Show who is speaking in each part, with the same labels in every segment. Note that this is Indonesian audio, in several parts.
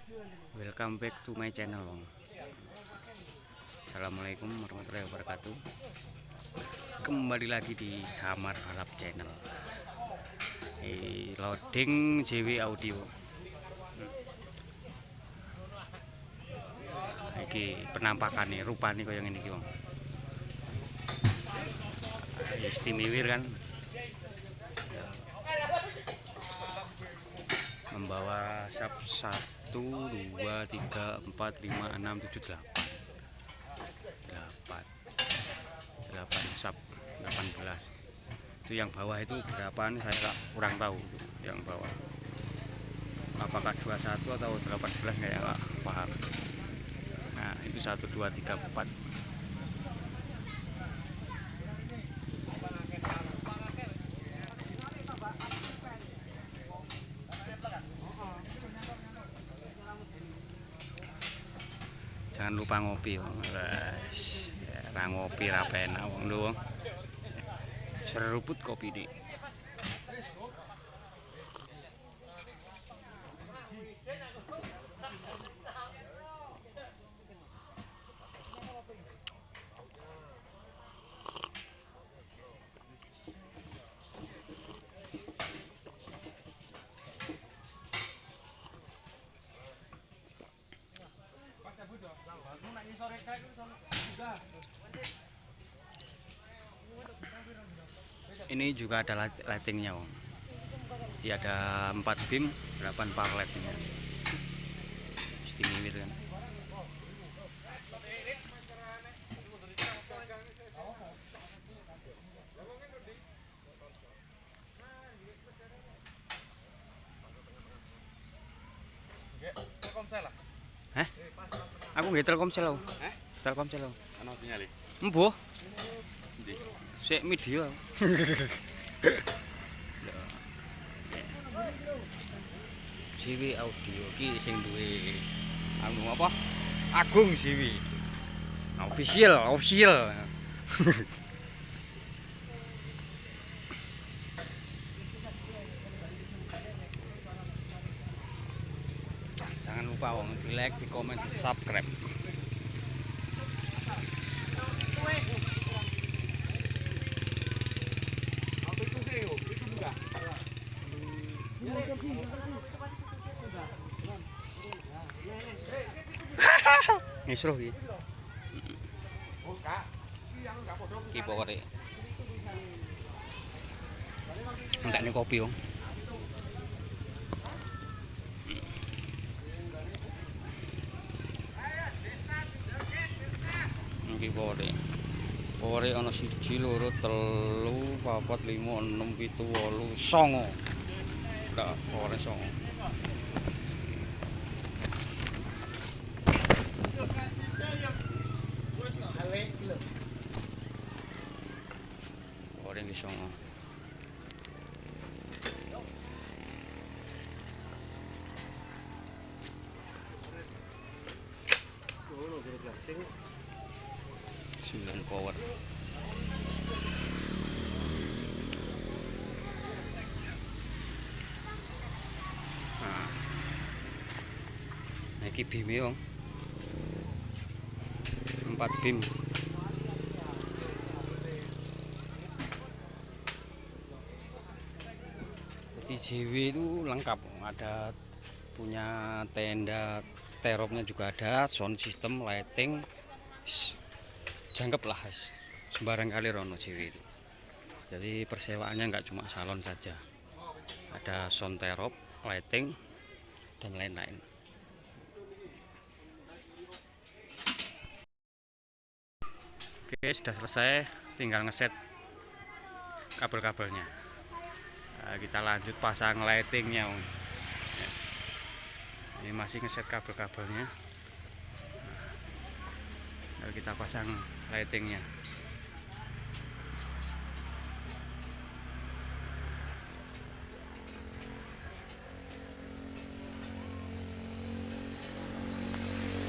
Speaker 1: Welcome back to my channel. Assalamualaikum warahmatullahi wabarakatuh. Kembali lagi di Damar Balap Channel. Loading JW Audio. Iki penampakannya, rupanya kaya ngene iki, Wong. Istimewa kan? Membawa sub 1 2 3 4 5 6 7 8 sub 18. Itu yang bawah itu berapaan saya kurang tahu. Yang bawah apakah 21 atau 18 kayak nggak paham. Nah itu 1 2 3 4. Jangan lupa ngopi, ngopi ra penak wong lho. Seruput kopi nih. Ini juga ada lightingnya, Om. Jadi ada 4 beam, 8 power lightingnya. Istimewa kan.
Speaker 2: Telkomsel lah.
Speaker 1: Hah? Aku nggih Telkomsel lho. Telkomsel lho.
Speaker 2: Ana sinyal e.
Speaker 1: Embuh.
Speaker 2: Ndi?
Speaker 1: Sik media. JW Audio ki sing duwe anu apa? Agung JW. Official. Jangan lupa wong di like, di komen, di subscribe. Ngisruh iki. Iki pokoke. Entekne kopi, Wong. Iki pokoke. Pokoke ana 1 2 3 4 5 6 7 8 9. Enggak, pokoke 9. Orang di Songo. Sembilan power. Nah, iki bim e, Wong. 4 bim. Jadi JW itu lengkap, ada punya tenda teropnya juga ada, sound system, lighting, jangkep lah, sembarang kali rono JW itu. Jadi persewaannya nggak cuma salon saja, ada sound terop, lighting, dan lain-lain. Oke, sudah selesai, tinggal ngeset kabel-kabelnya. Nah, kita lanjut pasang lightingnya, Om. Ini masih ngeset kabel-kabelnya. Nah, kita pasang lightingnya.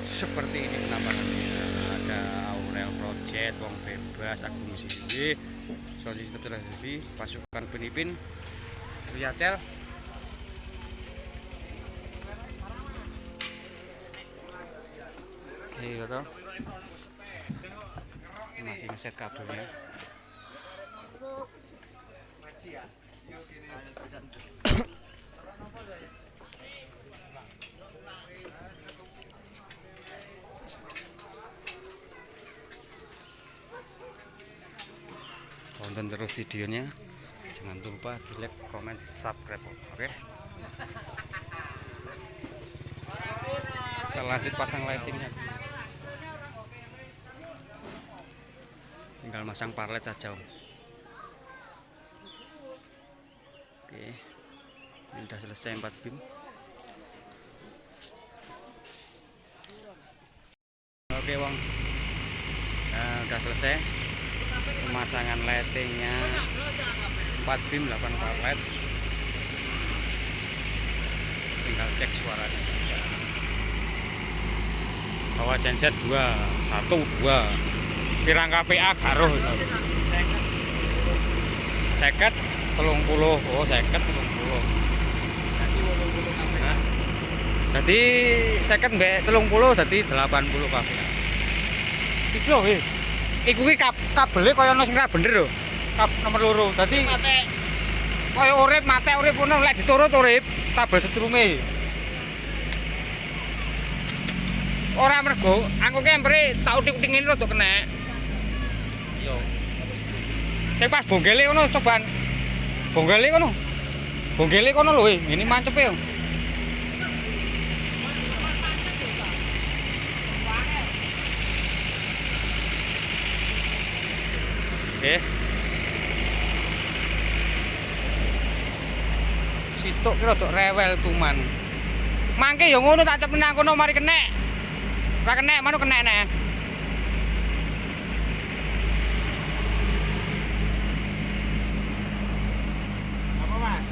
Speaker 1: Seperti ini penampakannya. Ada Aurel Project, Wong Bebas, Agung JW, sound system televisi, pasukan penipin, Riacel. masih betul. Masih ngeset kabelnya. Tonton terus videonya, jangan lupa di like, komen, subscribe. Oke, kita lanjut pasang lightingnya. Tinggal masang parlet saja. Oke, ini udah selesai 4 beam. Oke Wong, nah, udah selesai pemasangan lightingnya 4 beam 8 parlet. Tinggal cek suaranya. Bawa genset 2, 1, 2. Pirang KPA garuh. Seket 30. Oh, seket 30. Nah, jadi seket mbek 30 dadi 80 KPA. Iki lho, iku ki kabele kaya ono sing ra bener lho. Kap nomor 2. Dadi kaya urip mate urip ngono lek diturut urip kabel setrume. Ora mergo aku ki empere tak utik-utik ngene rada kena. Yo. Sing pas bonggele ngono cobaan. Bonggele kono. Bonggele kono lho, ngene mancepe yo. Oke. Situk ki rada rewel tuman. Mangke yo ngono tak cepet nang kono mari kenek. Ora kenek, manu kenek nek.
Speaker 3: Apa Mas?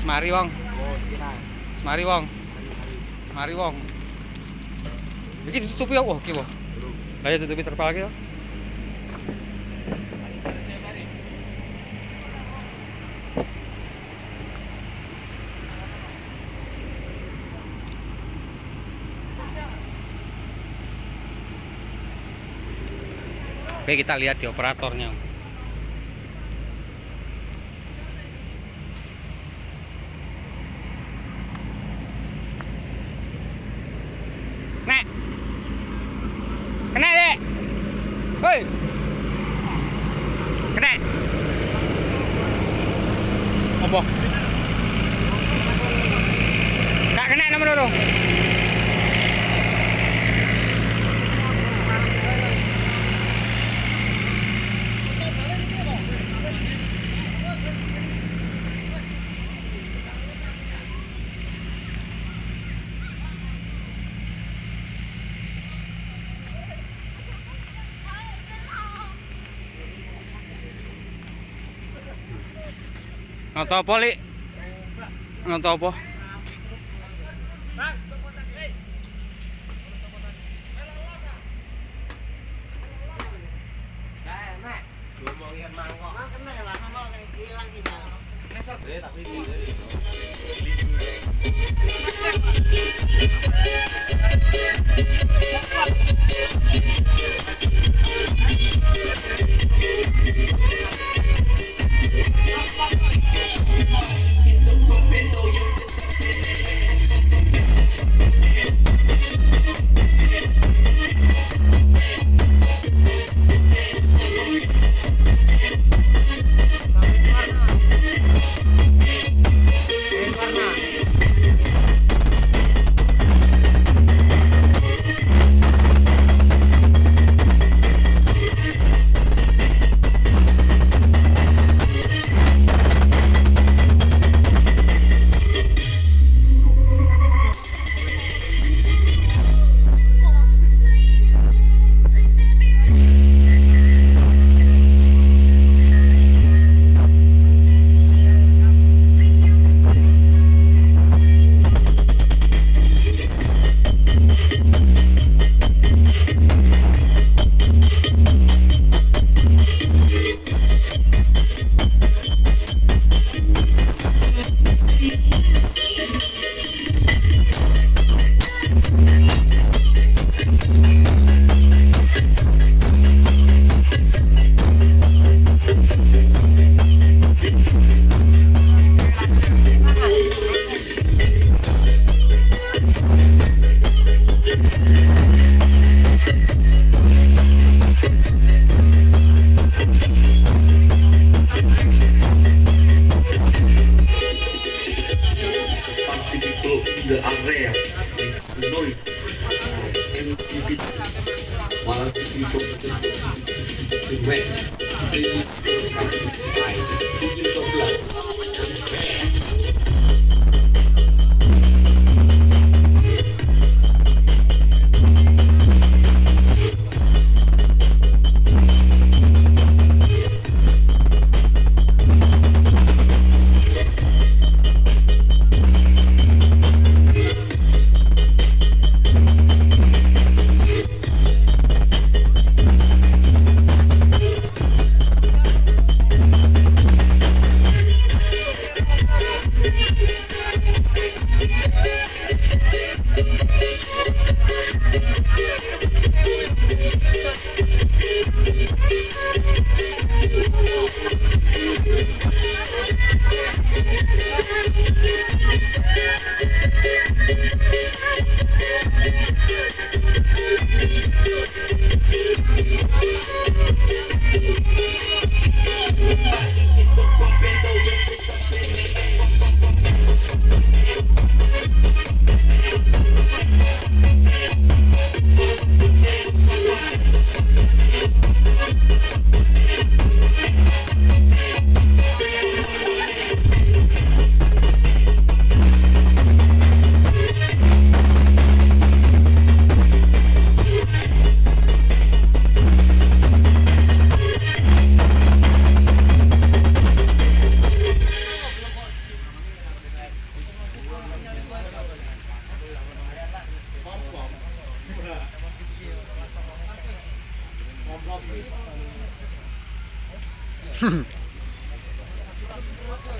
Speaker 1: Semari wong.
Speaker 3: Oh, Mas.
Speaker 1: Semari wong. Mari wong. Iki ditutupi yo, iki wong. Lah ya tutupi terpal iki yo. Oke, kita lihat di operatornya. Nek. Kena deh. Hoi. Kena. Apa? Kak kena nomor 2. Ngoto apa, Lik? Ngoto apa?
Speaker 4: Hit the pump and know you're air makes a noise from NCBC 103.7 frequency. Please by Google Douglas and Bands.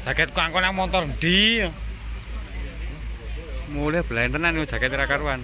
Speaker 1: Jaket kangkon nang motor ndi. Mulai blentenan yo jaket ra karuan.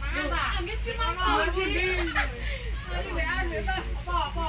Speaker 5: Mana? Anggit cuma apa? Apa?